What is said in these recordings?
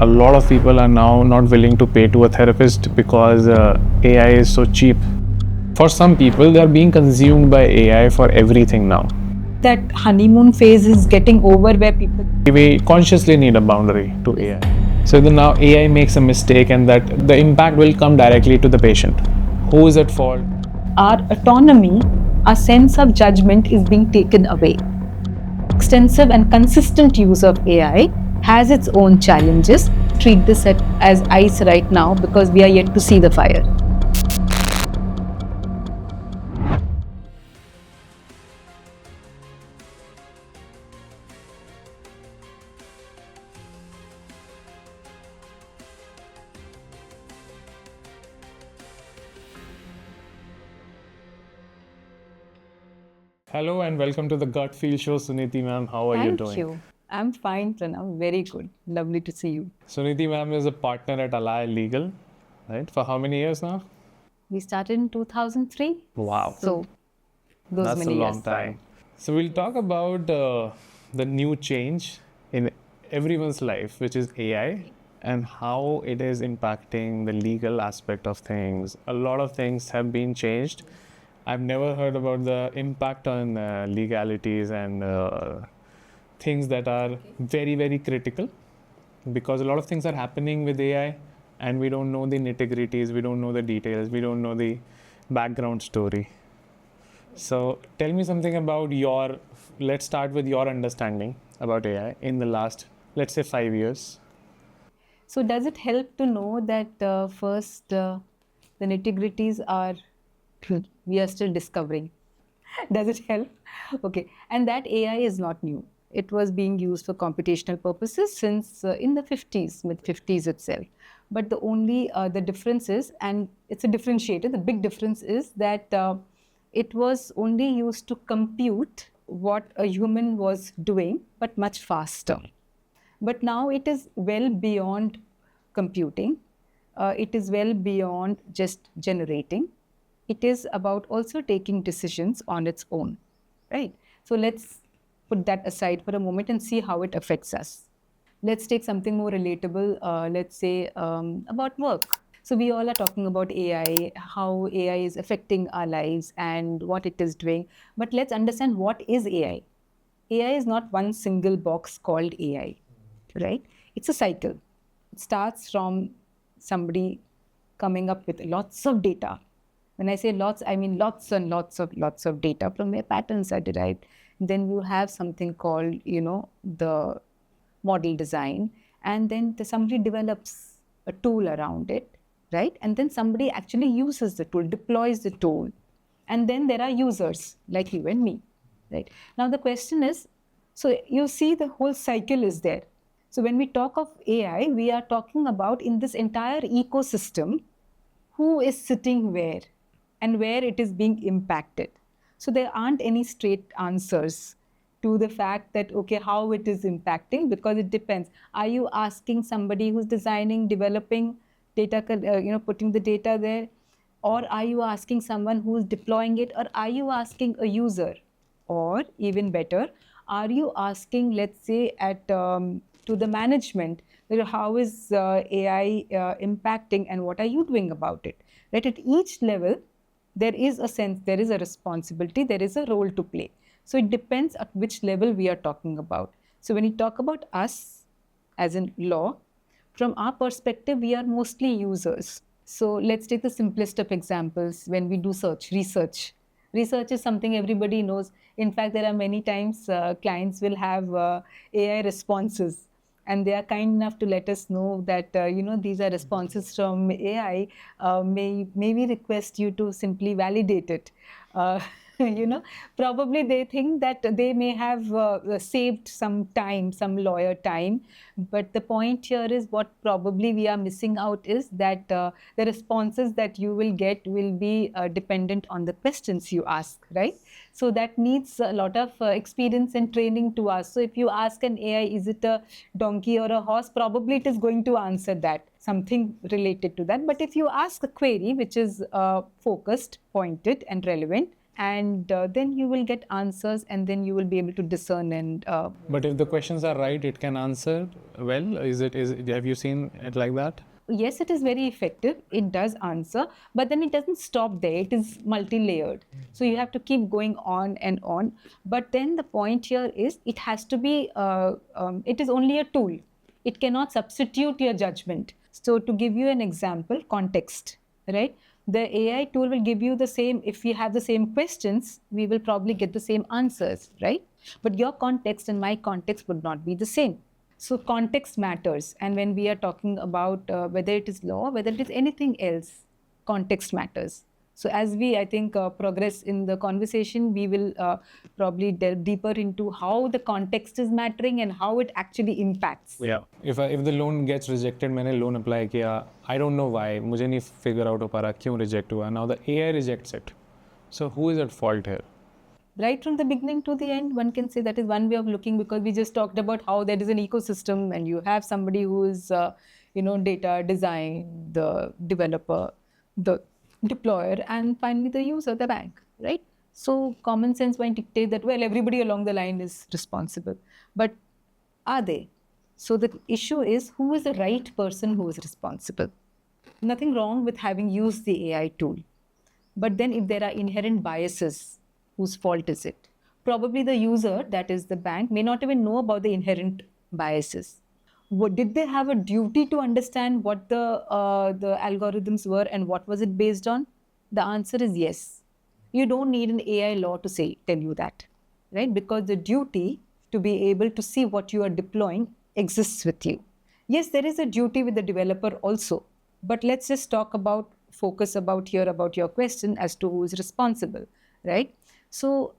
A lot of people are now not willing to pay to a therapist because AI is so cheap. For some people, they are being consumed by AI for everything now. That honeymoon phase is getting over where people... We consciously need a boundary to AI. So now AI makes a mistake and that the impact will come directly to the patient. Who is at fault? Our autonomy, our sense of judgment is being taken away. Extensive and consistent use of AI has its own challenges. Treat this as ice right now because we are yet to see the fire. Hello and welcome to the Gut Feel Show, Suniti ma'am. How are you doing? Thank you. I'm fine, Prranav. Very good. Lovely to see you. Suniti ma'am is a partner at Alaya Legal, right? For how many years now? We started in 2003. Wow. So, those That's many a long years. time. So we'll talk about the new change in everyone's life, which is AI, and how it is impacting the legal aspect of things. A lot of things have been changed. I've never heard about the impact on legalities and things that are very, very critical, because a lot of things are happening with AI and we don't know the nitty-gritties, we don't know the details, we don't know the background story. So tell me something about let's start with your understanding about AI in the last, let's say 5 years. So does it help to know that first the nitty-gritties are we are still discovering? Does it help? Okay. And that AI is not new. It was being used for computational purposes since in the 50s, mid-50s itself. But the difference is, and it's a differentiator, the big difference is that it was only used to compute what a human was doing, but much faster. But now it is well beyond computing. It is well beyond just generating. It is about also taking decisions on its own, right? So let's put that aside for a moment and see how it affects us. Let's take something more relatable, let's say about work. So we all are talking about AI, how AI is affecting our lives and what it is doing. But let's understand what is AI. AI is not one single box called AI, right? It's a cycle. It starts from somebody coming up with lots of data. When I say lots, I mean lots and lots of data from where patterns are derived. Then you have something called, the model design. And then somebody develops a tool around it, right? And then somebody actually uses the tool, deploys the tool. And then there are users like you and me, right? Now the question is, so you see the whole cycle is there. So when we talk of AI, we are talking about in this entire ecosystem, who is sitting where and where it is being impacted. So there aren't any straight answers to the fact that, okay, how it is impacting, because it depends. Are you asking somebody who's designing, developing data, putting the data there? Or are you asking someone who's deploying it? Or are you asking a user? Or even better, are you asking, let's say, to the management, how is AI impacting and what are you doing about it? Right? At each level, there is a sense, there is a responsibility, there is a role to play. So it depends at which level we are talking about. So when you talk about us, as in law, from our perspective, we are mostly users. So let's take the simplest of examples when we do research. Research is something everybody knows. In fact, there are many times clients will have AI responses, and they are kind enough to let us know that, these are responses from AI. May we request you to simply validate it? Probably they think that they may have saved some time, some lawyer time. But the point here is what probably we are missing out is that the responses that you will get will be dependent on the questions you ask, right? So that needs a lot of experience and training to ask. So if you ask an AI, is it a donkey or a horse? Probably it is going to answer that, something related to that. But if you ask a query which is focused, pointed, and relevant, and then you will get answers, and then you will be able to discern. And But if the questions are right, it can answer well. Have you seen it like that? yes, it is very effective. It does answer, but then it doesn't stop there. It is multi-layered. So you have to keep going on and on. But then the point here is it has to be, it is only a tool. It cannot substitute your judgment. So to give you an example, context, right? The AI tool will give you the same, if you have the same questions, we will probably get the same answers, right? But your context and my context would not be the same. So context matters. And when we are talking about whether it is law, whether it is anything else, context matters. So as we, I think, progress in the conversation, we will probably delve deeper into how the context is mattering and how it actually impacts. Yeah. If the loan gets rejected, मैंने loan apply किया, I don't know why, मुझे नहीं figure out हो पा रहा क्यों reject हुआ. Now the AI rejects it. So who is at fault here? Right from the beginning to the end, one can say that is one way of looking, because we just talked about how there is an ecosystem and you have somebody who is, data design, the developer, the deployer, and finally the user, the bank, right? So common sense might dictate that, well, everybody along the line is responsible. But are they? So the issue is, who is the right person who is responsible? Nothing wrong with having used the AI tool. But then if there are inherent biases, whose fault is it? Probably the user, that is the bank, may not even know about the inherent biases. Did they have a duty to understand what the algorithms were and what was it based on? The answer is yes. You don't need an AI law to tell you that, right? Because the duty to be able to see what you are deploying exists with you. Yes, there is a duty with the developer also, but let's just focus about your question as to who is responsible, right? So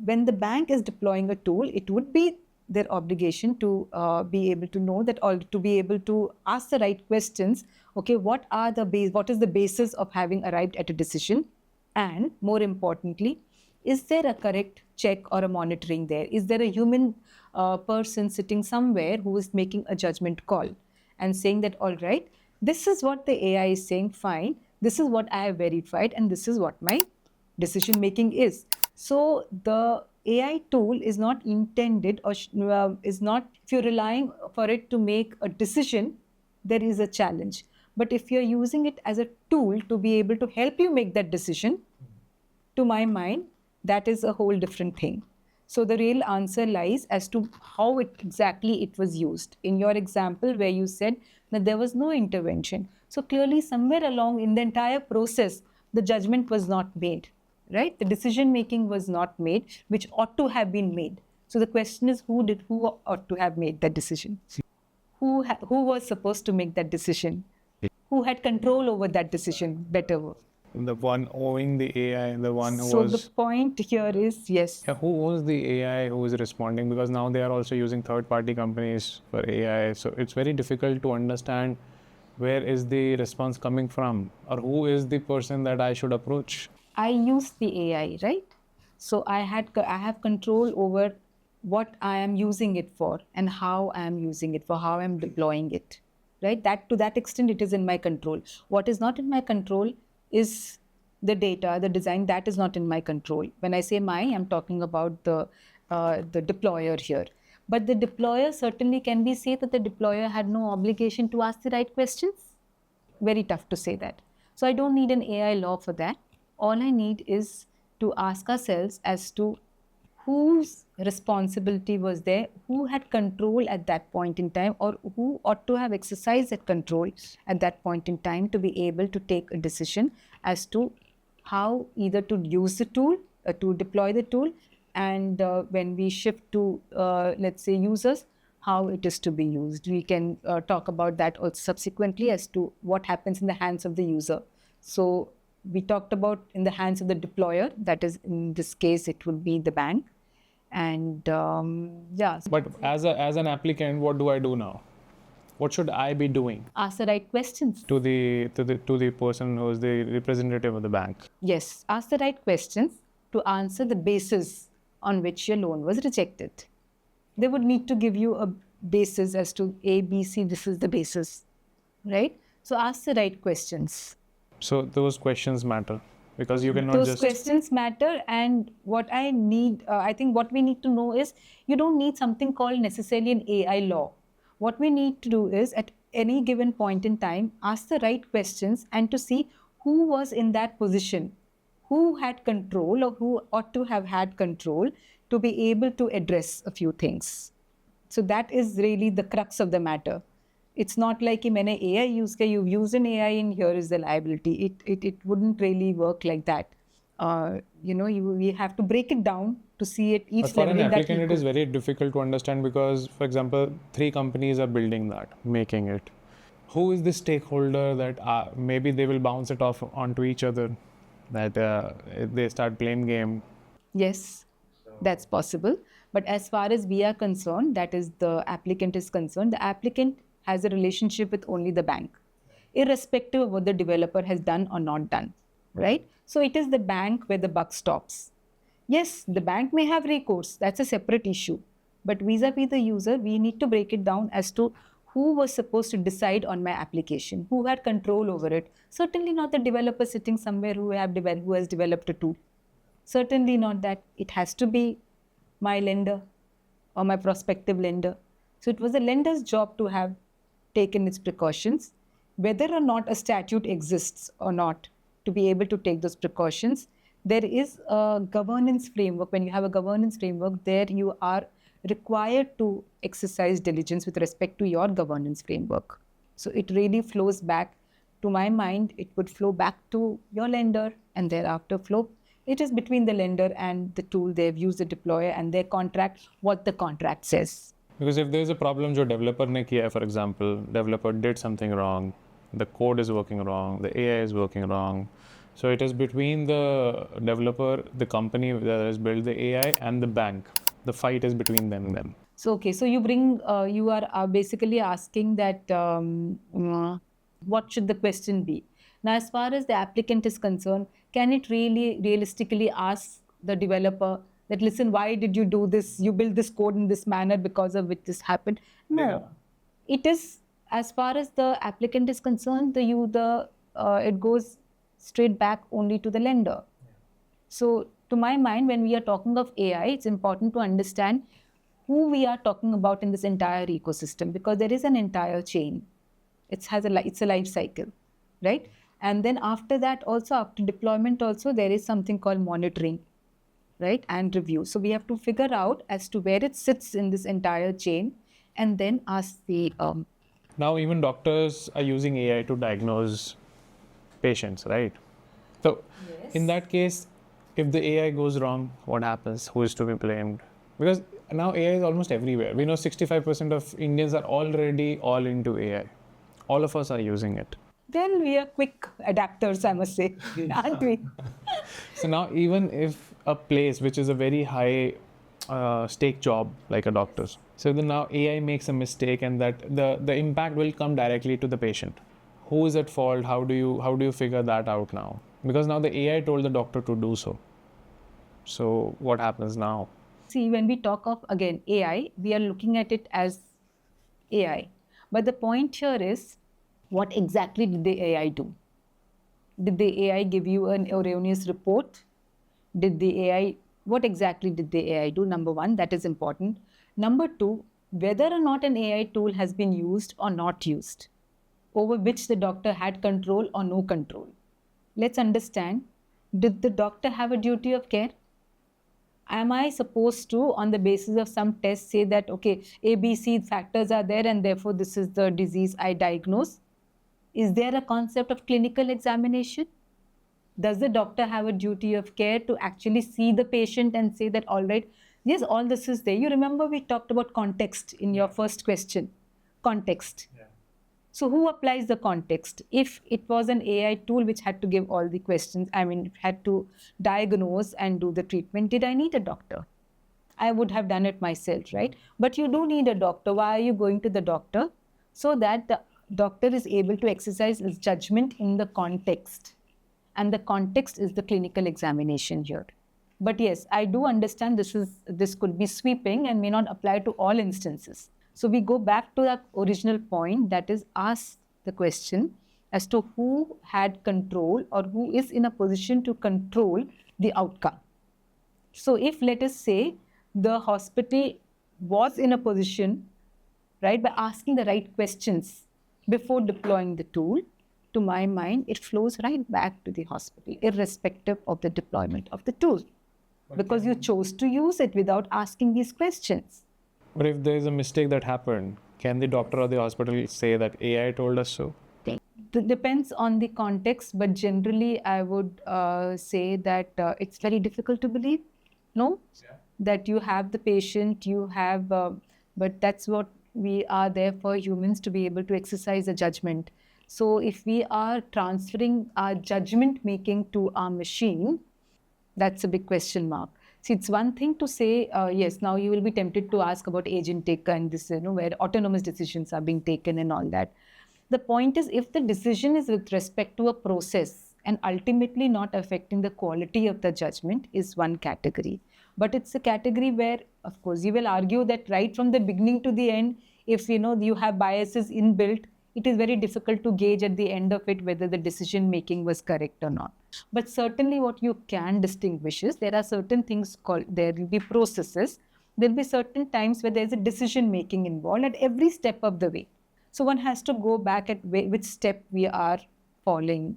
when the bank is deploying a tool, it would be their obligation to be able to know that, or to be able to ask the right questions. Okay, what is the basis of having arrived at a decision? And more importantly, is there a correct check or a monitoring there? Is there a human person sitting somewhere who is making a judgment call and saying that, all right, this is what the AI is saying, fine, this is what I have verified, and this is what my decision making is. So the AI tool is not intended, or is not, if you're relying for it to make a decision, there is a challenge. But if you're using it as a tool to be able to help you make that decision, to my mind, that is a whole different thing. So the real answer lies as to how exactly it was used. In your example where you said that there was no intervention. So clearly somewhere along in the entire process, the judgment was not made, right? The decision making was not made, which ought to have been made. So the question is, who ought to have made that decision? Who was supposed to make that decision? Who had control over that decision? Better word. The one owing the AI, the one who So the point here is, yes. Yeah, who owns the AI who is responding? Because now they are also using third-party companies for AI. So it's very difficult to understand where is the response coming from, or who is the person that I should approach. I used the AI, right? So I have control over what I am using it for and how I am using it for, how I am deploying it, right? That to that extent, it is in my control. What is not in my control is the data, the design. That is not in my control. When I say I'm talking about the deployer here. But the deployer, certainly can we say that the deployer had no obligation to ask the right questions? Very tough to say that. So I don't need an AI law for that. All I need is to ask ourselves as to whose responsibility was there, who had control at that point in time, or who ought to have exercised that control at that point in time to be able to take a decision as to how either to use the tool, to deploy the tool, and when we shift to, let's say, users, how it is to be used. We can talk about that also subsequently as to what happens in the hands of the user. So we talked about in the hands of the deployer, that is, in this case, it would be the bank. And yeah. But as an applicant, what do I do now? What should I be doing? Ask the right questions. To the person who is the representative of the bank. Yes, ask the right questions to answer the basis on which your loan was rejected. They would need to give you a basis as to A, B, C, this is the basis, right? So ask the right questions. So those questions matter. because you cannot Those just... questions matter, and I think what we need to know is you don't need something called necessarily an AI law. What we need to do is at any given point in time, ask the right questions and to see who was in that position, who had control or who ought to have had control to be able to address a few things. So that is really the crux of the matter. It's not like कि मैंने AI use किया, you've used an AI and here is the liability. It wouldn't really work like that. We have to break it down to see it each But for level an in that applicant, it is very difficult to understand because, for example, 3 companies are building that, making it. Who is the stakeholder that maybe they will bounce it off onto each other, that they start blame game? Yes, that's possible. But as far as we are concerned, that is the applicant is concerned, the applicant has a relationship with only the bank, irrespective of what the developer has done or not done, right? So it is the bank where the buck stops. Yes, the bank may have recourse, that's a separate issue. But vis-a-vis the user, we need to break it down as to who was supposed to decide on my application, who had control over it. Certainly not the developer sitting somewhere who has developed a tool. Certainly not that. It has to be my lender or my prospective lender. So it was the lender's job to have taken its precautions, whether or not a statute exists or not, to be able to take those precautions. There is a governance framework. When you have a governance framework, there you are required to exercise diligence with respect to your governance framework. So it really flows back, to my mind, it would flow back to your lender and thereafter flow. It is between the lender and the tool they've used, the deployer, and their contract, what the contract says. Because if there is a problem जो developer ने किया है, for example, developer did something wrong, the code is working wrong, the AI is working wrong. So it is between the developer, the company that has built the AI, and the bank. The fight is between them. So, okay, so you are basically asking that what should the question be? Now, as far as the applicant is concerned, can it really realistically ask the developer that, listen, why did you do this? You built this code in this manner because of which this happened? No. Yeah. It is, as far as the applicant is concerned, it goes straight back only to the lender. So, to my mind, when we are talking of AI, it's important to understand who we are talking about in this entire ecosystem, because there is an entire chain. It's a life cycle, right? And then after that, also after deployment, also there is something called monitoring, right, and review. So we have to figure out as to where it sits in this entire chain, and then ask the. Now even doctors are using AI to diagnose patients, right? So Yes. in that case, if the AI goes wrong, what happens? Who is to be blamed? Because now AI is almost everywhere. We know 65% of Indians are already all into AI. All of us are using it. Then we are quick adapters, I must say, aren't we? So now even if a place which is a very high stake job like a doctor's, so then now AI makes a mistake and that the impact will come directly to the patient. Who is at fault? How do you figure that out now? Because now the AI told the doctor to do so. So what happens now? See, when we talk of, again, AI, we are looking at it as AI. But the point here is, what exactly did the AI do? Did the AI give you an erroneous report? What exactly did the AI do? Number one, that is important. Number two, whether or not an AI tool has been used or not used, over which the doctor had control or no control. Let's understand, did the doctor have a duty of care? Am I supposed to, on the basis of some test, say that, okay, A, B, C factors are there and therefore this is the disease I diagnose? Is there a concept of clinical examination? Does the doctor have a duty of care to actually see the patient and say that, all right, yes, all this is there? You remember we talked about context in your first question. Context. Yeah. So who applies the context? If it was an AI tool which had to give all the questions, had to diagnose and do the treatment, did I need a doctor? I would have done it myself, right? But you do need a doctor. Why are you going to the doctor? So that the doctor is able to exercise his judgment in the context. And the context is the clinical examination here. But yes, I do understand this could be sweeping and may not apply to all instances. So we go back to that original point, that is, ask the question, as to who had control or who is in a position to control the outcome. So if, let us say, the hospital was in a position, right, by asking the right questions before deploying the tool, to my mind, it flows right back to the hospital, irrespective of the deployment of the tool, because you chose to use it without asking these questions. But if there is a mistake that happened, can the doctor or the hospital say that AI told us so? It depends on the context, but generally I would say that it's very difficult to believe, no? Yeah. That you have the patient, you have, but that's what we are there for, humans, to be able to exercise a judgment. So if we are transferring our judgment making to our machine, that's a big question mark. See, it's one thing to say, yes, now you will be tempted to ask about agentic and this, where autonomous decisions are being taken and all that. The point is, if the decision is with respect to a process and ultimately not affecting the quality of the judgment, is one category. But it's a category where, of course, you will argue that right from the beginning to the end, if you have biases inbuilt, it is very difficult to gauge at the end of it whether the decision making was correct or not. But certainly what you can distinguish is there are certain things called, there will be processes, there will be certain times where there's a decision making involved at every step of the way. So one has to go back at which step we are falling,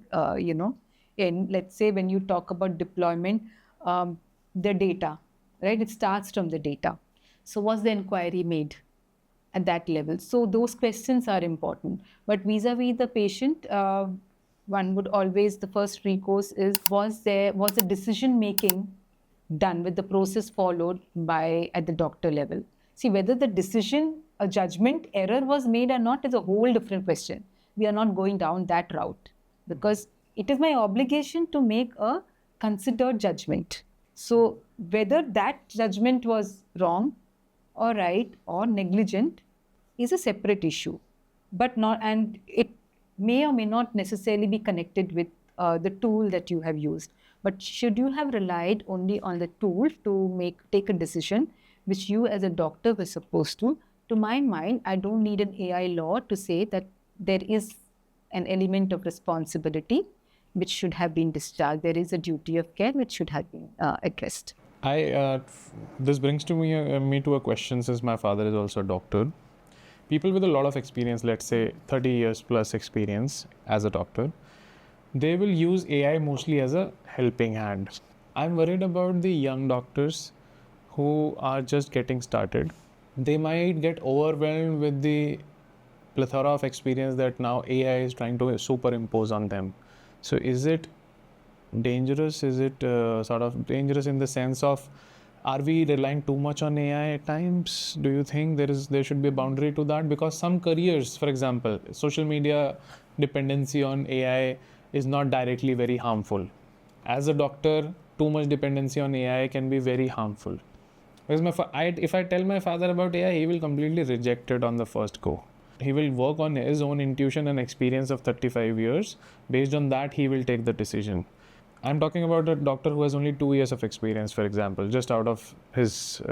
in, let's say, when you talk about deployment, the data, right? It starts from the data. So was the inquiry made at that level? So those questions are important. But vis-a-vis the patient, one would always, the first recourse is, was the decision making done with the process followed by at the doctor level? See, whether the decision, a judgment error was made or not is a whole different question. We are not going down that route, because it is my obligation to make a considered judgment. So whether that judgment was wrong or right or negligent is a separate issue, but not, and it may or may not necessarily be connected with the tool that you have used. But should you have relied only on the tool to take a decision which you as a doctor were supposed to my mind, I don't need an AI law to say that there is an element of responsibility which should have been discharged. There is a duty of care which should have been addressed. This brings to me to a question, since my father is also a doctor. People with a lot of experience, let's say 30 years plus experience as a doctor, they will use AI mostly as a helping hand. I'm worried about the young doctors who are just getting started. They might get overwhelmed with the plethora of experience that now AI is trying to superimpose on them. So is it dangerous? Is it sort of dangerous in the sense of, are we relying too much on AI at times? Do you think there should be a boundary to that? Because some careers, for example, social media dependency on AI is not directly very harmful. As a doctor, too much dependency on AI can be very harmful. Because if I tell my father about AI, he will completely reject it on the first go. He will work on his own intuition and experience of 35 years. Based on that, he will take the decision. I'm talking about a doctor who has only 2 years of experience, for example, just out of his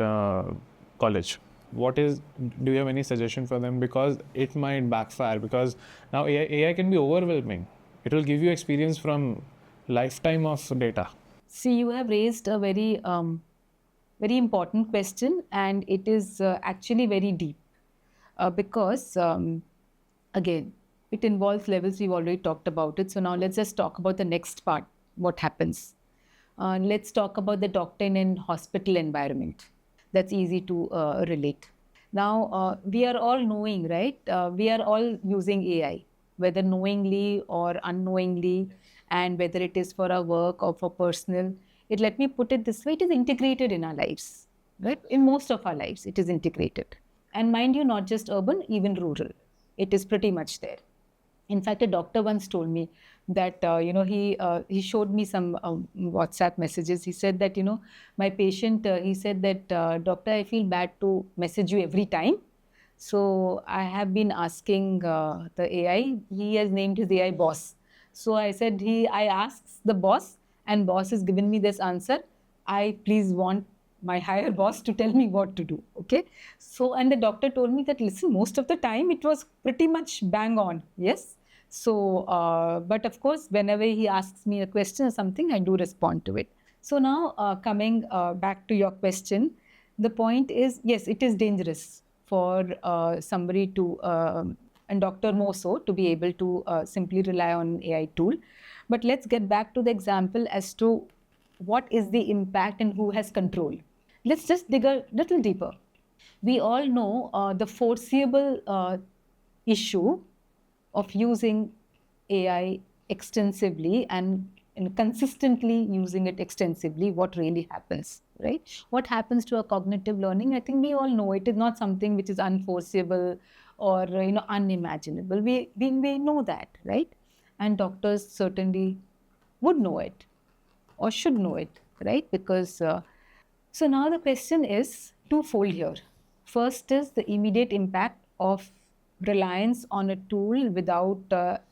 college. Do you have any suggestion for them? Because it might backfire, because now AI can be overwhelming. It will give you experience from lifetime of data. See, you have raised a very, very important question, and it is actually very deep because, again, it involves levels. We've already talked about it. So now let's just talk about the next part. What happens? Let's talk about the doctor in hospital environment. That's easy to relate. Now, we are all knowing, right? We are all using AI, whether knowingly or unknowingly, and whether it is for our work or for personal. Let me put it this way, it is integrated in our lives, right? In most of our lives, it is integrated. And mind you, not just urban, even rural. It is pretty much there. In fact, a doctor once told me that, he showed me some WhatsApp messages. He said that, my patient, he said that, doctor, I feel bad to message you every time. So I have been asking the AI, he has named his AI boss. So I said, I asked the boss, and boss has given me this answer. I please want my higher boss to tell me what to do. Okay. So, and the doctor told me that, listen, most of the time it was pretty much bang on. Yes. So, but of course, whenever he asks me a question or something, I do respond to it. So now, coming back to your question, the point is, yes, it is dangerous for somebody to, and doctor more so, to be able to simply rely on AI tool. But let's get back to the example as to what is the impact and who has control. Let's just dig a little deeper. We all know the foreseeable issue of using AI extensively and consistently using it extensively, what really happens, right? What happens to our cognitive learning? I think we all know it is not something which is unforeseeable or unimaginable. We know that, right? And doctors certainly would know it or should know it, right? Because so now the question is twofold here. First is the immediate impact of reliance on a tool without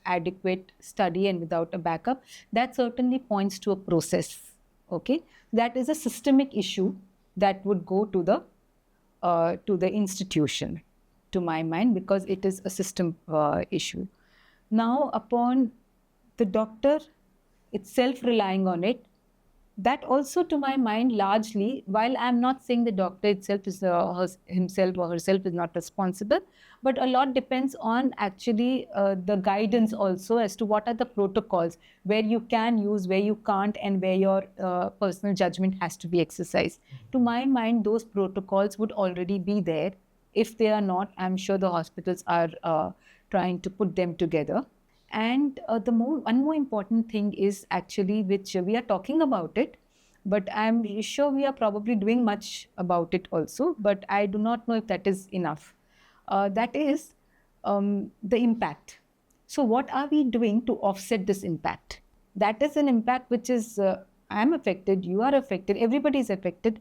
adequate study and without a backup. That certainly points to a process. Okay, that is a systemic issue that would go to the institution, to my mind, because it is a system issue. Now, upon the doctor itself relying on it, that also, to my mind, largely, while I'm not saying the doctor itself is himself or herself is not responsible, but a lot depends on actually the guidance also as to what are the protocols where you can use, where you can't, and where your personal judgment has to be exercised. To my mind, those protocols would already be there. If they are not, I'm sure the hospitals are trying to put them together. And one more important thing is actually, which we are talking about it, but I'm sure we are probably doing much about it also, but I do not know if that is enough. That is the impact. So what are we doing to offset this impact? That is an impact which is, I'm affected, you are affected, everybody is affected,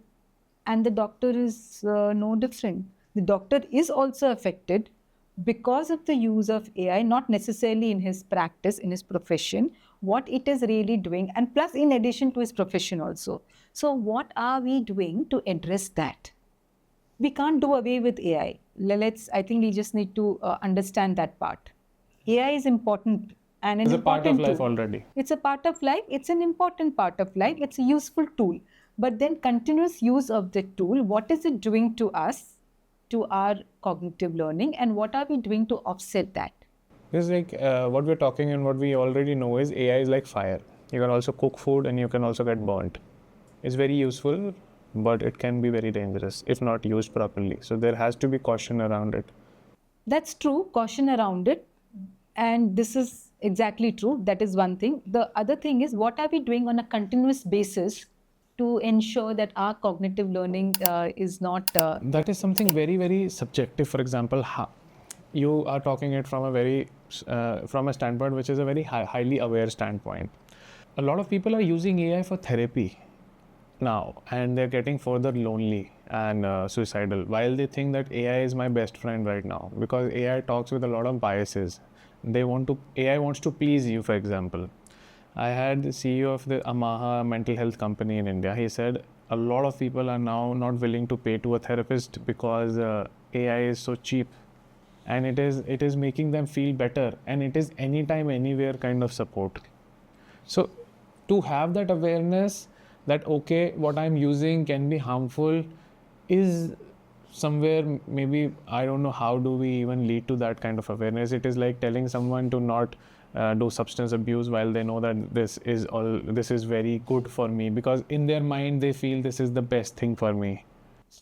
and the doctor is no different. The doctor is also affected because of the use of AI, not necessarily in his practice, in his profession, what it is really doing, and plus in addition to his profession also. So what are we doing to address that? We can't do away with AI. I think we just need to understand that part. AI is important and an It's a part of important life tool. already. It's a part of life. It's an important part of life. It's a useful tool. But then continuous use of the tool, what is it doing to us, to our cognitive learning, and what are we doing to offset that? Because like what we're talking and what we already know is AI is like fire. You can also cook food and you can also get burnt. It's very useful, but it can be very dangerous if not used properly. So there has to be caution around it. That's true, caution around it. And this is exactly true. That is one thing. The other thing is, what are we doing on a continuous basis to ensure that our cognitive learning is not. That is something very, very subjective. For example, you are talking it from a very, from a standpoint which is a very highly aware standpoint. A lot of people are using AI for therapy now, and they're getting further lonely and suicidal while they think that AI is my best friend right now, because AI talks with a lot of biases. AI wants to please you. For example, I had the CEO of the Amaha mental health company in India. He said a lot of people are now not willing to pay to a therapist because AI is so cheap, and it is making them feel better, and it is anytime anywhere kind of support. So to have that awareness that okay, what I'm using can be harmful is somewhere, maybe I don't know how do we even lead to that kind of awareness. It is like telling someone to not do substance abuse while they know that this is very good for me, because in their mind they feel this is the best thing for me.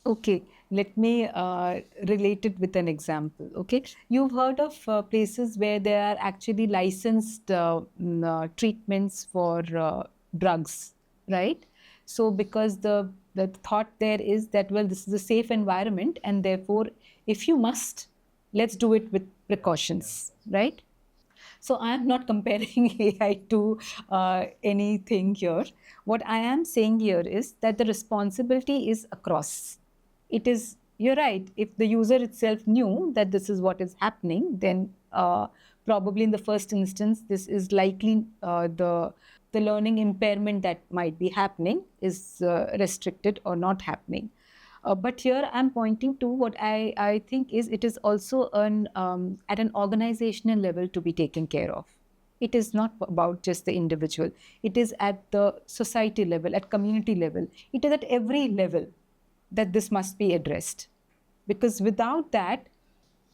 Okay, let me relate it with an example. Okay, you've heard of places where there are actually licensed treatments for drugs, right? So because the thought there is that, well, this is a safe environment, and therefore, if you must, let's do it with precautions, right? So I am not comparing AI to anything here. What I am saying here is that the responsibility is across. It is, you're right, if the user itself knew that this is what is happening, then probably in the first instance, this is likely the learning impairment that might be happening is restricted or not happening. But here I'm pointing to what I think is it is also at an organizational level to be taken care of. It is not about just the individual. It is at the society level, at community level. It is at every level that this must be addressed. Because without that,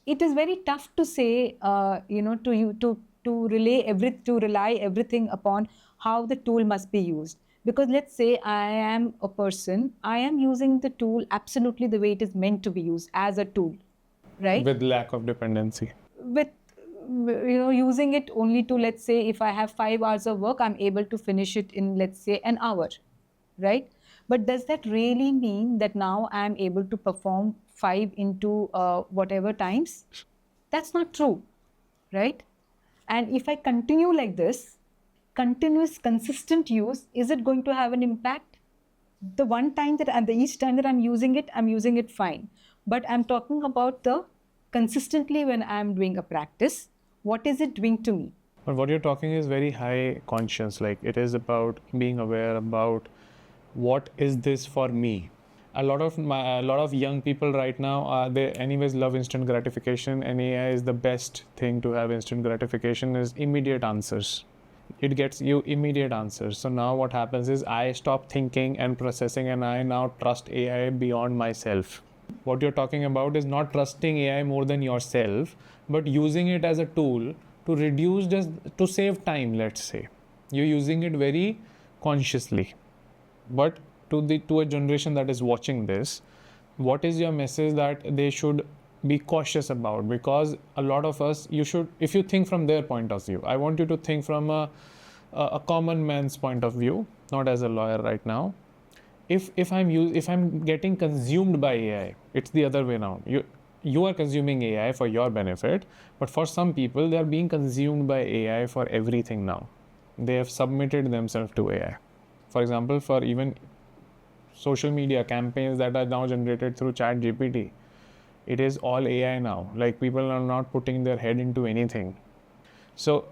it is very tough to say, to you to rely everything upon how the tool must be used. Because let's say I am a person, I am using the tool absolutely the way it is meant to be used as a tool, right? With lack of dependency. With using it only to, let's say, if I have 5 hours of work, I'm able to finish it in, let's say, an hour, right? But does that really mean that now I'm able to perform 5 into whatever times? That's not true, right? And if I continue like this, continuous consistent use, is it going to have an impact? The one time that and the each time that I'm using it fine. But I'm talking about the consistently when I'm doing a practice, what is it doing to me? But what you're talking is very high conscious. Like, it is about being aware about what is this for me. A lot of young people right now, they anyways love instant gratification, and AI is the best thing to have. Instant gratification is immediate answers. It gets you immediate answers. So now what happens is I stop thinking and processing, and I now trust AI beyond myself. What you're talking about is not trusting AI more than yourself, but using it as a tool to reduce, just to save time. Let's say you're using it very consciously. But to a generation that is watching this, what is your message that they should be cautious about? Because a lot of us, you should, if you think from their point of view, I want you to think from a common man's point of view, not as a lawyer right now. If I'm getting consumed by AI, it's the other way around. You are consuming AI for your benefit, but for some people, they are being consumed by AI for everything now. They have submitted themselves to AI. For example, for even social media campaigns that are now generated through chat GPT, it is all AI now. Like, people are not putting their head into anything. So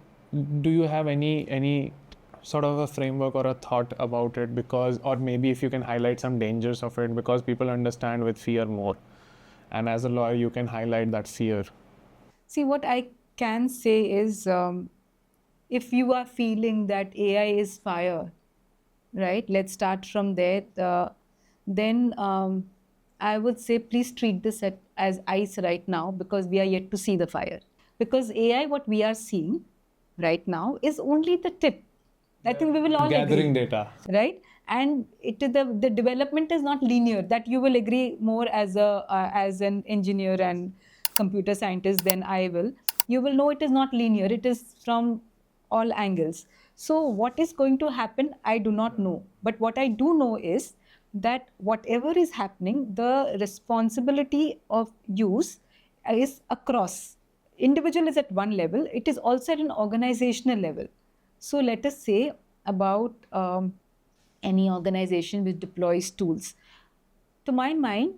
do you have any sort of a framework or a thought about it? Because, or maybe if you can highlight some dangers of it, because people understand with fear more, and as a lawyer you can highlight that fear. See, what I can say is, if you are feeling that AI is fire, right? Let's start from there. Then I would say, please treat this as ice right now, because we are yet to see the fire. Because AI, what we are seeing right now, is only the tip. I think we will all Gathering agree, data. right? And the development is not linear. That you will agree more as an engineer and computer scientist than I will. You will know it is not linear. It is from all angles. So what is going to happen, I do not know. But what I do know is that whatever is happening, the responsibility of use is across. Individual is at one level. It is also at an organizational level. So let us say about any organization which deploys tools. To my mind,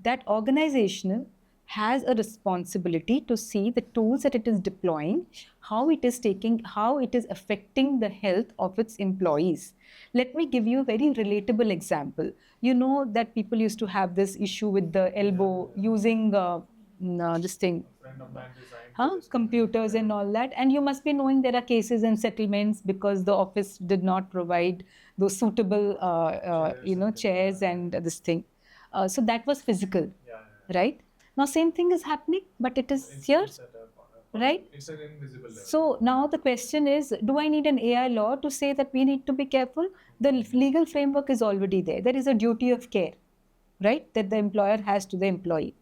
that organization has a responsibility to see the tools that it is deploying, how it is affecting the health of its employees. Let me give you a very relatable example. You know that people used to have this issue with the elbow using this thing, computers and all that. And you must be knowing there are cases and settlements because the office did not provide those suitable, chairs and this thing. So that was physical, right? Now same thing is happening, but it is here, right? It's an invisible level. So now the question is, do I need an AI law to say that we need to be careful? The legal framework is already there. There is a duty of care, right, that the employer has to the employee.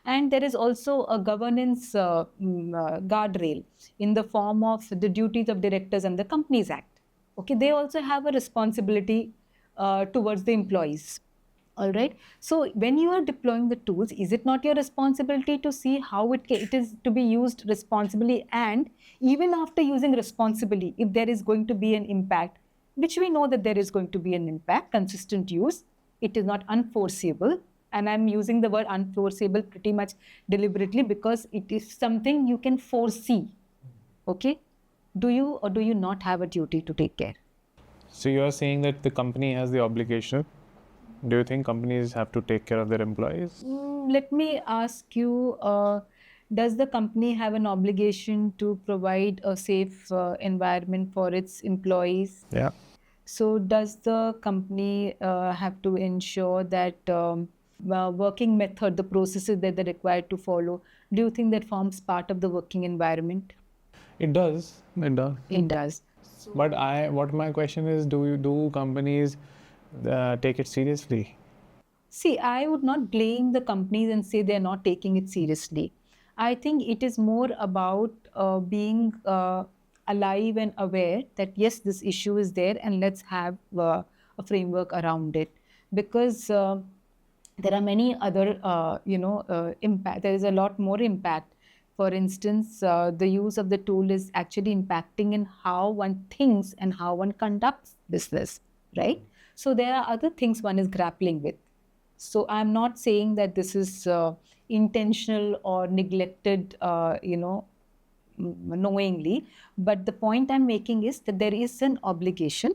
And there is also a governance guardrail in the form of the duties of directors and the Companies Act. Okay, they also have a responsibility towards the employees. All right. So when you are deploying the tools, is it not your responsibility to see how it is to be used responsibly? And even after using responsibly, if there is going to be an impact, which we know that there is going to be an impact, consistent use, it is not unforeseeable. And I'm using the word unforeseeable pretty much deliberately because it is something you can foresee. Okay. Do you or do you not have a duty to take care? So you are saying that the company has the obligation Do you think companies have to take care of their employees? Let me ask you, does the company have an obligation to provide a safe environment for its employees? Yeah. So does the company have to ensure that working method, the processes that they're required to follow, do you think that forms part of the working environment? It does. It does. It does. But what my question is, do companies take it seriously? See, I would not blame the companies and say they're not taking it seriously. I think it is more about being alive and aware that yes, this issue is there, and let's have a framework around it. Because there are many other, impact. There is a lot more impact. For instance, the use of the tool is actually impacting in how one thinks and how one conducts business, right? So there are other things one is grappling with. So I'm not saying that this is intentional or neglected, knowingly. But the point I'm making is that there is an obligation.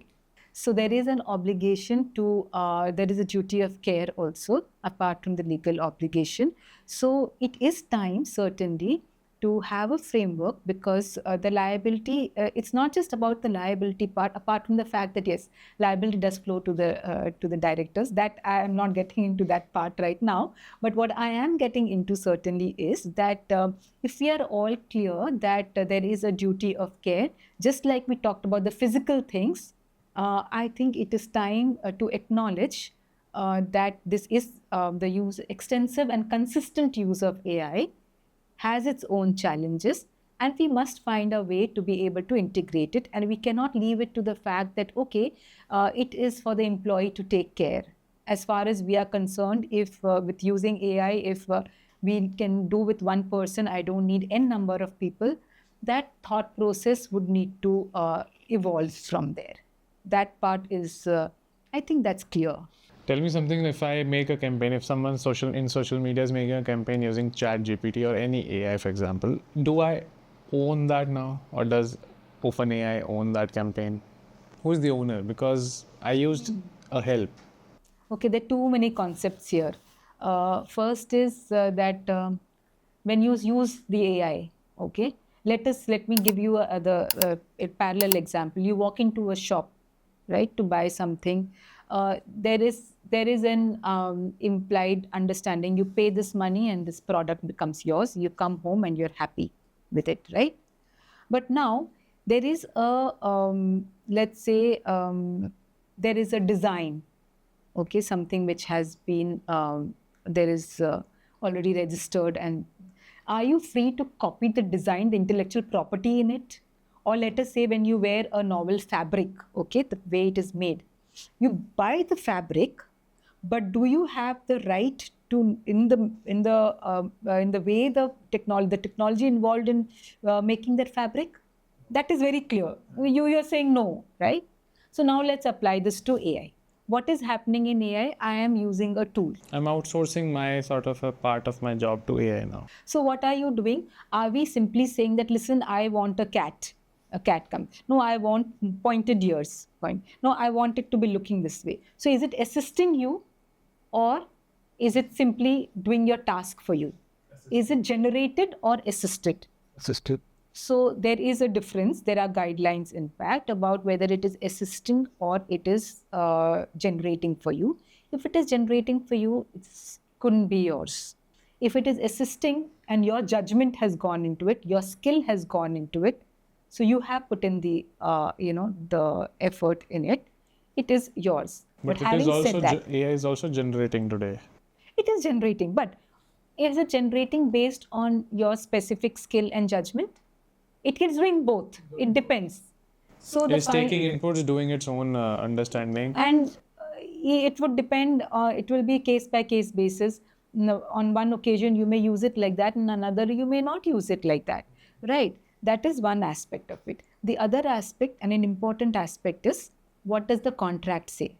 So there is an obligation to, there is a duty of care also, apart from the legal obligation. So it is time, certainly, to have a framework, because the liability, it's not just about the liability part, apart from the fact that yes, liability does flow to the directors. That I am not getting into that part right now. But what I am getting into certainly is that if we are all clear that there is a duty of care, just like we talked about the physical things, I think it is time to acknowledge that this is the extensive and consistent use of AI has its own challenges, and we must find a way to be able to integrate it. And we cannot leave it to the fact that, okay, it is for the employee to take care. As far as we are concerned, if with using AI, if we can do with one person, I don't need n number of people, that thought process would need to evolve from there. That part is, I think that's clear. Tell me something. If I make a campaign, if someone in social media is making a campaign using Chat GPT or any AI, for example, do I own that now, or does OpenAI own that campaign? Who's the owner? Because I used a help. Okay, there are too many concepts here. First is that when you use the AI, okay, let me give you a parallel example. You walk into a shop, right, to buy something. There is an implied understanding. You pay this money and this product becomes yours. You come home and you're happy with it, right? But now there is a let's say there is a design, okay, something which has been there is already registered, and are you free to copy the design, the intellectual property in it? Or let us say when you wear a novel fabric, okay, the way it is made, you buy the fabric, but do you have the right to in the way the technology involved in making that fabric? That is very clear. You're saying no, right? So now let's apply this to AI. What is happening in AI? I am using a tool. I'm outsourcing my sort of a part of my job to AI now. So what are you doing? Are we simply saying that, listen, I want a cat? A cat comes. No, I want pointed ears. Point. No, I want it to be looking this way. So is it assisting you, or is it simply doing your task for you? Is it generated or assisted? Assisted. So there is a difference. There are guidelines, in fact, about whether it is assisting or it is generating for you. If it is generating for you, it couldn't be yours. If it is assisting and your judgment has gone into it, your skill has gone into it, so you have put in the the effort in it, it is yours. But having said that, AI is also generating today. it is generating, but is it generating based on your specific skill and judgment? It is doing both. It depends. So It's taking inputs, doing its own understanding. and it would depend. It will be case by case basis. On one occasion you may use it like that, and another you may not use it like that, right? That is one aspect of it. The other aspect, and an important aspect, is what does the contract say?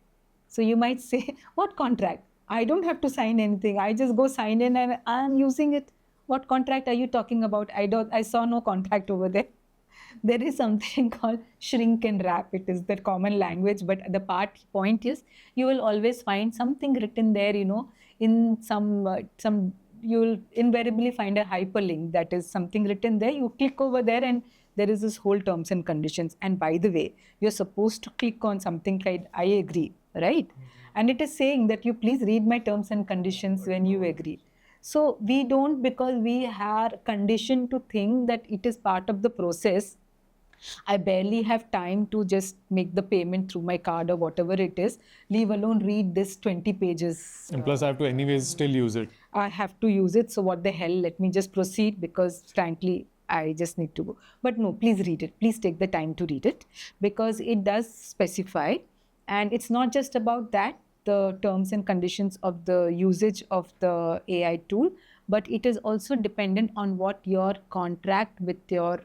So you might say, what contract? I don't have to sign anything. I just go sign in and I'm using it. What contract are you talking about? I saw no contract over there. there is something called shrink and wrap. It is the common language, but the point is you will always find something written there, in some you will invariably find a hyperlink that is something written there. You click over there and there is this whole terms and conditions. And by the way, you're supposed to click on something like I agree, right? And it is saying that you please read my terms and conditions when you agree. So we don't, because we are conditioned to think that it is part of the process. I barely have time to just make the payment through my card or whatever it is, leave alone read this 20 pages. And plus, I have to anyways still use it. I have to use it. So what the hell, let me just proceed, because frankly, I just need to go. But no, please read it. Please take the time to read it, because it does specify. And it's not just about that, the terms and conditions of the usage of the AI tool, but it is also dependent on what your contract with your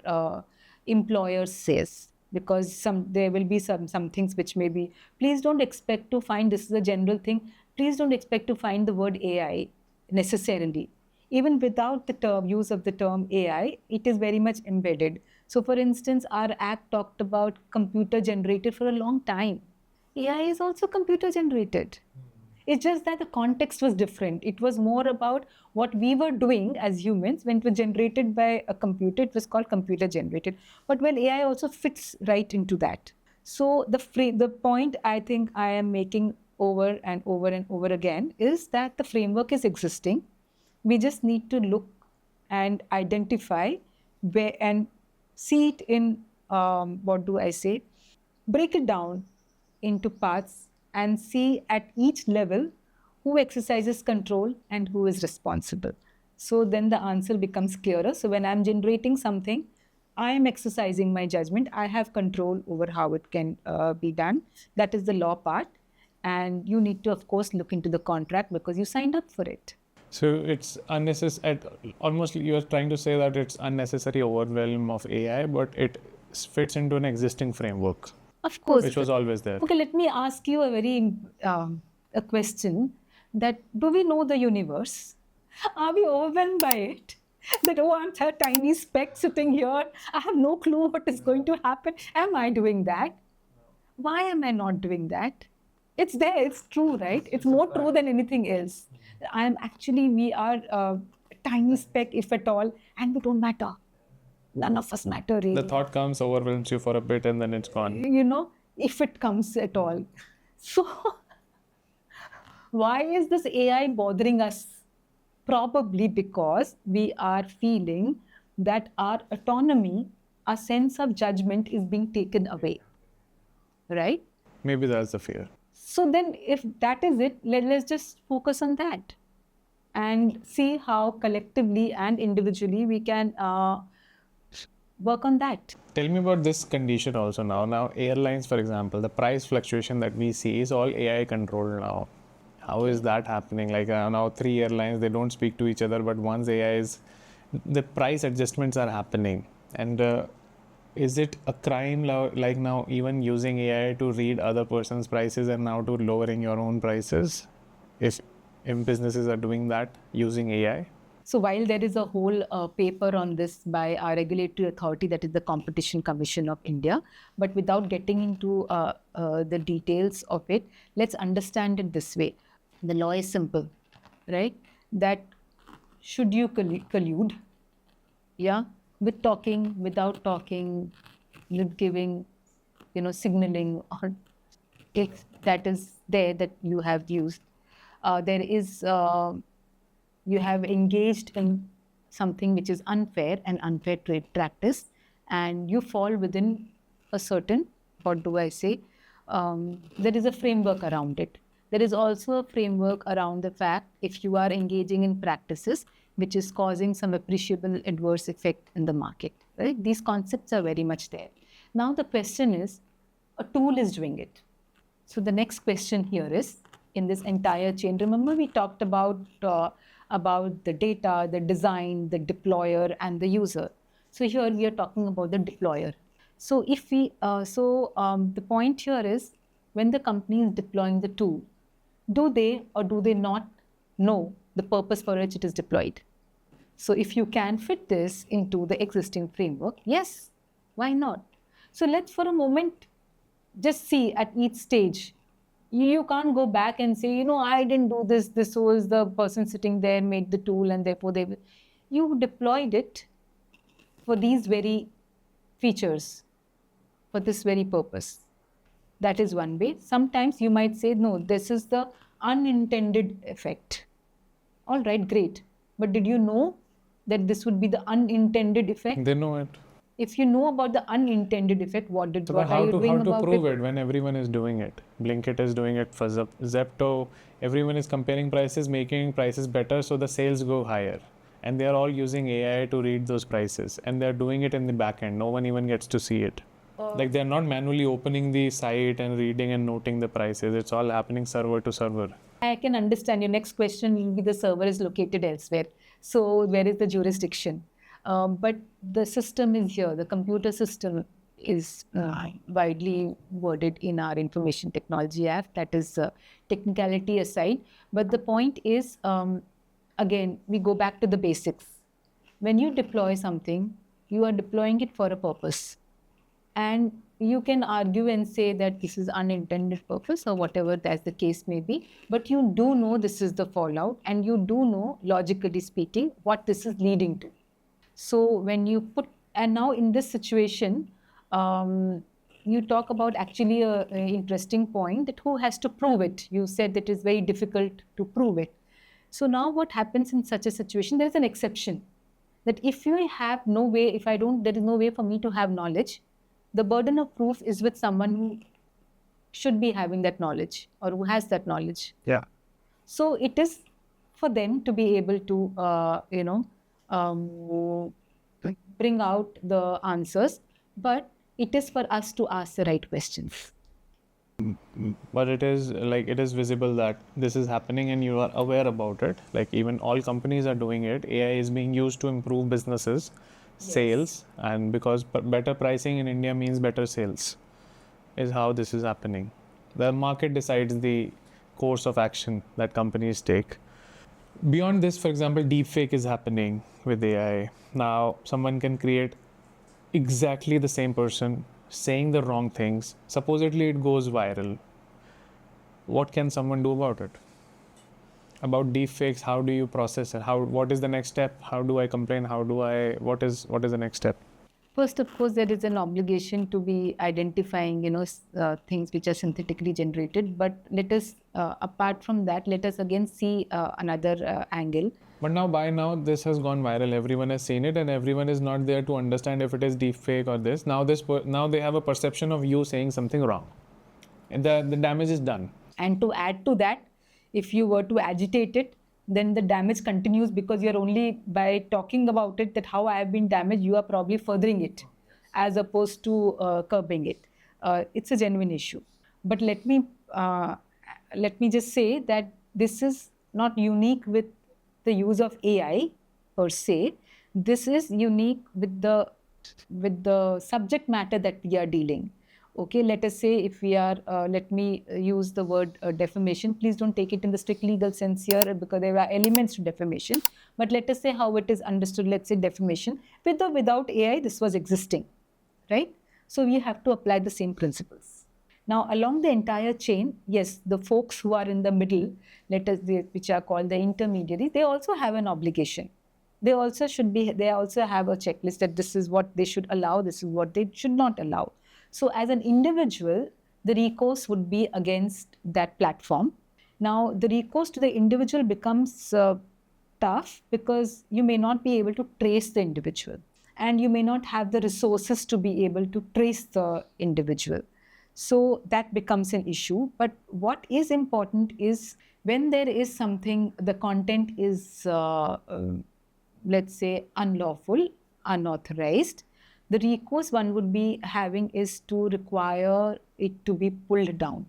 employer says. Because there will be some things which may be, please don't expect to find, this is a general thing, please don't expect to find the word AI necessarily. Even without the use of the term AI, it is very much embedded. So for instance, our act talked about computer generated for a long time. AI is also computer generated. It's just that the context was different. It was more about what we were doing as humans. When it was generated by a computer, it was called computer generated. But well, AI also fits right into that. So the point I think I am making over and over and over again is that the framework is existing. We just need to look and identify where and see it in, break it down into parts and see at each level who exercises control and who is responsible. So then the answer becomes clearer. So when I'm generating something, I am exercising my judgment. I have control over how it can be done. That is the law part. And you need to, of course, look into the contract because you signed up for it. So it's unnecessary, almost you're trying to say that it's unnecessary overwhelm of AI, but it fits into an existing framework. Of course. Which was always there. Okay, let me ask you a question that, do we know the universe? Are we overwhelmed by it? That, oh, I'm a tiny speck sitting here. I have no clue what is going to happen. Am I doing that? Why am I not doing that? It's there, it's true, right? It's more true than anything else. We are a tiny speck, if at all, and we don't matter. None of us matter, really. The thought comes, overwhelms you for a bit, and then it's gone. If it comes at all. So, why is this AI bothering us? Probably because we are feeling that our autonomy, our sense of judgment is being taken away, right? Maybe that's the fear. So then if that is it, let's just focus on that and see how collectively and individually we can work on that. Tell me about this condition also now. Now, airlines, for example, the price fluctuation that we see is all AI controlled now. How is that happening? Like now 3 airlines, they don't speak to each other, but once AI is, the price adjustments are happening. And is it a crime like now even using AI to read other person's prices and now to lowering your own prices? If businesses are doing that using AI? So while there is a whole paper on this by our regulatory authority, that is the Competition Commission of India, but without getting into the details of it, let's understand it this way. The law is simple, right? That should you collude, with talking, without talking, with giving, signaling, or if that is there that you have used, there is, you have engaged in something which is unfair and unfair trade practice, and you fall within a certain, there is a framework around it. There is also a framework around the fact if you are engaging in practices which is causing some appreciable adverse effect in the market, right? These concepts are very much there. Now the question is, a tool is doing it. So the next question here is, in this entire chain, remember we talked about the data, the design, the deployer, and the user. So here we are talking about the deployer. So if we, the point here is, when the company is deploying the tool, do they or do they not know the purpose for which it is deployed? So if you can fit this into the existing framework, yes, Why not? So let's for a moment just see at each stage. You can't go back and say, I didn't do this. This was the person sitting there made the tool, and therefore you deployed it for these very features, for this very purpose. That is one way. Sometimes you might say, no, this is the unintended effect. All right, great. But did you know that this would be the unintended effect? They know it. If you know about the unintended effect, what are you doing How to about prove it when everyone is doing it? Blinkit is doing it for Zepto. Everyone is comparing prices, making prices better, so the sales go higher. And they are all using AI to read those prices, and they're doing it in the back end. No one even gets to see it. Like they're not manually opening the site and reading and noting the prices. It's all happening server to server. I can understand your next question will be the server is located elsewhere. So where is the jurisdiction? But the system is here. The computer system is widely worded in our Information Technology Act. That is technicality aside. But the point is, again, we go back to the basics. When you deploy something, you are deploying it for a purpose. And you can argue and say that this is unintended purpose or whatever that's the case may be, but you do know this is the fallout, and you do know, logically speaking, what this is leading to. So when you and now in this situation, you talk about actually an interesting point, that who has to prove it? You said that it is very difficult to prove it. So now what happens in such a situation? There is an exception, that if you have no way, there is no way for me to have knowledge, the burden of proof is with someone who should be having that knowledge or who has that knowledge. Yeah. So it is for them to be able to, bring out the answers, but it is for us to ask the right questions. But it is visible that this is happening and you are aware about it. Like even all companies are doing it. AI is being used to improve businesses, sales, and because better pricing in India means better sales, is how this is happening. The market decides the course of action that companies take. Beyond this, for example, deepfake is happening with AI. Now, someone can create exactly the same person saying the wrong things. Supposedly, it goes viral. What can someone do about it? About deepfakes, how do you process it? What is the next step? How do I complain? What is the next step? First, of course, there is an obligation to be identifying, things which are synthetically generated. But let us, apart from that, let us again see another angle. But by now, this has gone viral. Everyone has seen it, and everyone is not there to understand if it is deepfake or this. Now they have a perception of you saying something wrong, and the damage is done. And to add to that, if you were to agitate it, then the damage continues, because you're only by talking about it, that how I have been damaged, you are probably furthering it as opposed to curbing it. It's a genuine issue. But let me just say that this is not unique with the use of AI per se. This is unique with the subject matter that we are dealing. Okay, let us say if we are, let me use the word defamation. Please don't take it in the strict legal sense here, because there are elements to defamation. But let us say how it is understood. Let's say defamation. With or without AI, this was existing, right? So we have to apply the same principles. Now, along the entire chain, yes, the folks who are in the middle, which are called the intermediaries, they also have an obligation. They also have a checklist that this is what they should allow, this is what they should not allow. So as an individual, the recourse would be against that platform. Now, the recourse to the individual becomes tough, because you may not be able to trace the individual, and you may not have the resources to be able to trace the individual. So that becomes an issue. But what is important is, when there is something, the content is, let's say, unlawful, unauthorized, the recourse one would be having is to require it to be pulled down.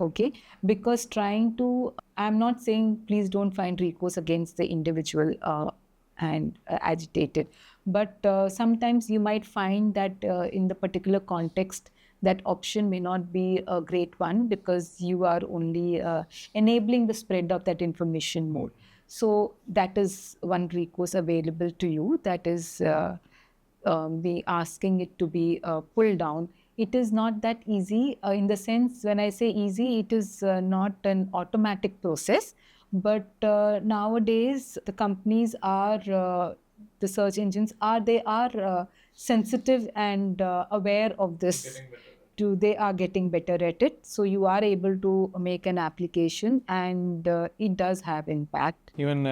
Okay, because I'm not saying please don't find recourse against the individual and agitated, but sometimes you might find that in the particular context, that option may not be a great one, because you are only enabling the spread of that information more. So that is one recourse available to you, that is be asking it to be pulled down. It is not that easy in the sense, when I say easy, it is not an automatic process. But nowadays, the companies are, the search engines are, they are sensitive and aware of this. They are getting better at it. So you are able to make an application, and it does have impact. Even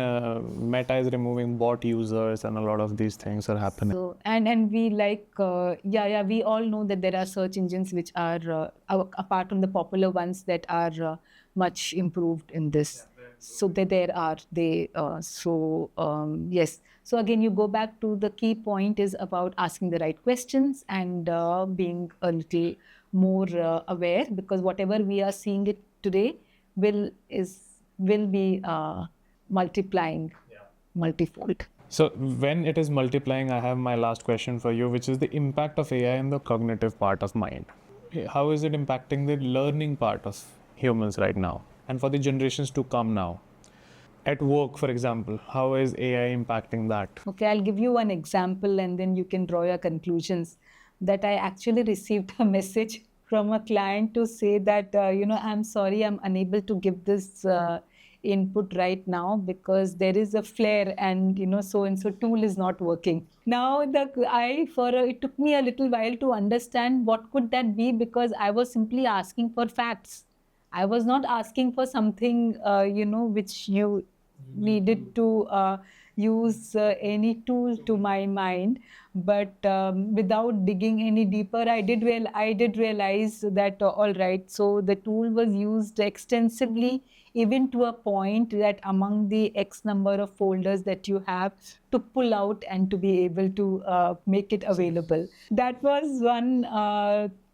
Meta is removing bot users, and a lot of these things are happening. So and we like we all know that there are search engines which are apart from the popular ones that are much improved in this. So yes. So again, you go back to the key point is about asking the right questions and being a little more aware, because whatever we are seeing it today will be multiplying multifold. So when it is multiplying, I have my last question for you, which is the impact of AI in the cognitive part of mind. How is it impacting the learning part of humans right now, and for the generations to come now? At work, for example, how is AI impacting that? Okay, I'll give you one example and then you can draw your conclusions. That I actually received a message from a client to say that, I'm sorry, I'm unable to give this input right now because there is a flare and, so and so tool is not working. Now, it took me a little while to understand what could that be, because I was simply asking for facts. I was not asking for something, which you needed to use any tool to my mind. But without digging any deeper, I did realize that, all right, so the tool was used extensively, even to a point that among the X number of folders that you have, to pull out and to be able to make it available. That was one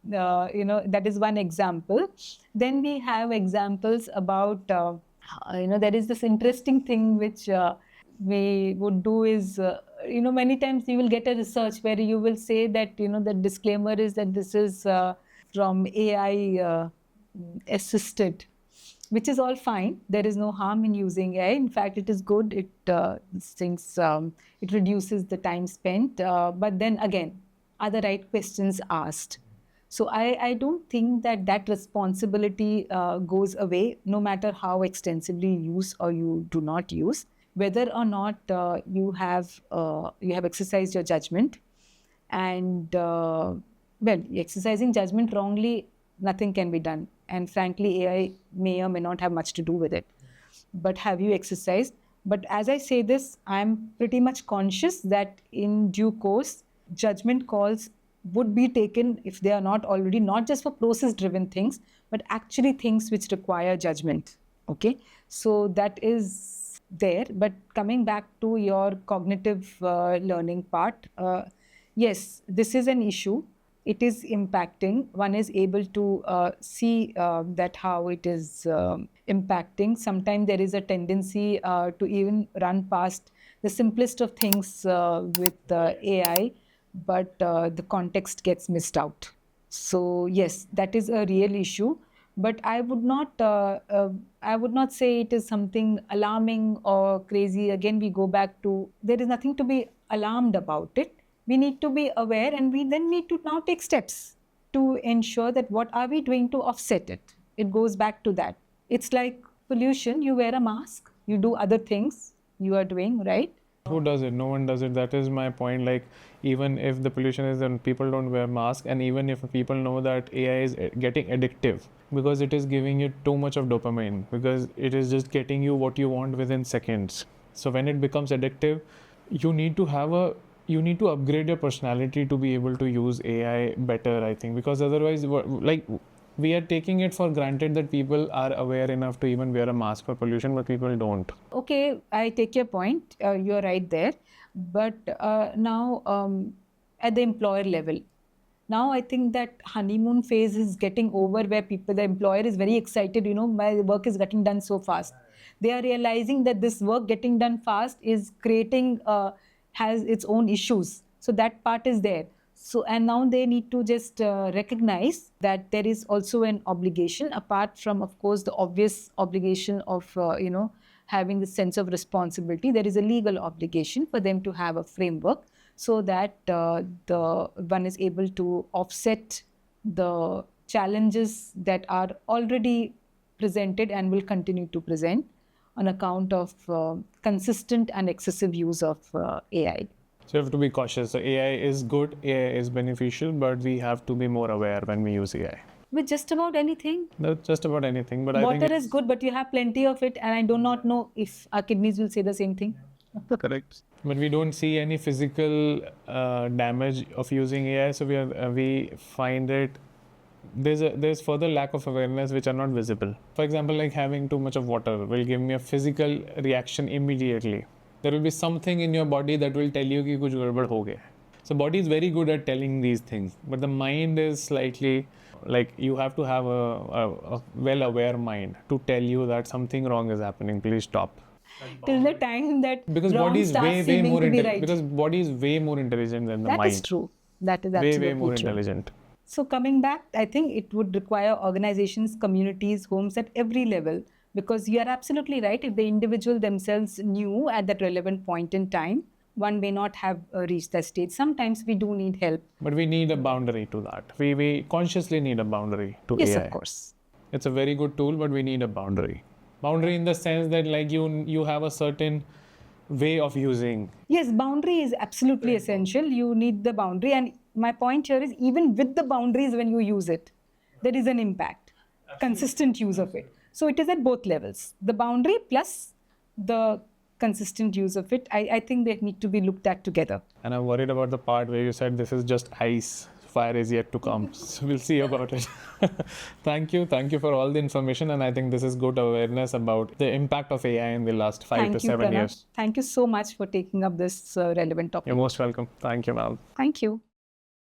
that is one example. Then we have examples about, there is this interesting thing which we would do is, many times you will get a research where you will say that, the disclaimer is that this is from AI assisted, which is all fine. There is no harm in using AI. In fact, it is good. It reduces the time spent. But then again, are the right questions asked? So I don't think that responsibility goes away, no matter how extensively you use or you do not use. Whether or not you have exercised your judgment, and exercising judgment wrongly, nothing can be done. And frankly, AI may or may not have much to do with it. But have you exercised? But as I say this, I'm pretty much conscious that in due course, judgment calls would be taken, if they are not already, not just for process-driven things, but actually things which require judgment. Okay, so that is there. But coming back to your cognitive learning part, yes, this is an issue. It is impacting. One is able to see that how it is impacting. Sometimes there is a tendency to even run past the simplest of things with AI, but the context gets missed out. So yes, that is a real issue. But I would not say it is something alarming or crazy. Again, we go back to, there is nothing to be alarmed about it. We need to be aware, and we then need to now take steps to ensure that what are we doing to offset it. It goes back to that. It's like pollution. You wear a mask, you do other things you are doing, right? Who does it? No one does it. That is my point. Like, even if the pollution is, then people don't wear masks, and even if people know that AI is getting addictive because it is giving you too much of dopamine, because it is just getting you what you want within seconds. So when it becomes addictive, you need to upgrade your personality to be able to use AI better, I think, because otherwise, like, we are taking it for granted that people are aware enough to even wear a mask for pollution, but people don't. Okay, I take your point. You're right there. But now at the employer level, now I think that honeymoon phase is getting over, where the employer is very excited, my work is getting done so fast. They are realizing that this work getting done fast is creating, has its own issues. So that part is there. So, and now they need to just recognize that there is also an obligation, apart from, of course, the obvious obligation of, having the sense of responsibility. There is a legal obligation for them to have a framework so that the one is able to offset the challenges that are already presented and will continue to present on account of consistent and excessive use of AI. So you have to be cautious. So AI is good, AI is beneficial, but we have to be more aware when we use AI. With just about anything. Not just about anything, but I think Water is good, but you have plenty of it, and I do not know if our kidneys will say the same thing. correct. But we don't see any physical damage of using AI, so we find it there's further lack of awareness which are not visible. For example, like having too much of water will give me a physical reaction immediately. There will be something in your body that will tell you कि कुछ गड़बड़ हो गया. So body is very good at telling these things, but the mind is slightly like you have to have a well-aware mind to tell you that something wrong is happening. Please stop. Till the time that Because wrong body is starts way seeming more to be right. because body is way more intelligent than the That mind. is true. That is Way absolutely more true. intelligent. So coming back, I think it would require organizations, communities, homes at every level, because you are absolutely right. If the individual themselves knew at that relevant point in time, one may not have reached that stage. Sometimes we do need help. But we need a boundary to that. We consciously need a boundary to Yes, AI. of course. It's a very good tool, but we need a boundary. Boundary in the sense that like you have a certain way of using. Yes, boundary is absolutely essential. You need the boundary. And my point here is even with the boundaries, when you use it, there is an impact, consistent use of it. So it is at both levels. The boundary plus the consistent use of it. I think they need to be looked at together. And I'm worried about the part where you said this is just ice. Fire is yet to come. So we'll see about it. Thank you. Thank you for all the information. And I think this is good awareness about the impact of AI in the last 5 to 7 Prranav. years. Thank you so much for taking up this relevant topic. You're most welcome. Thank you, ma'am. Thank you.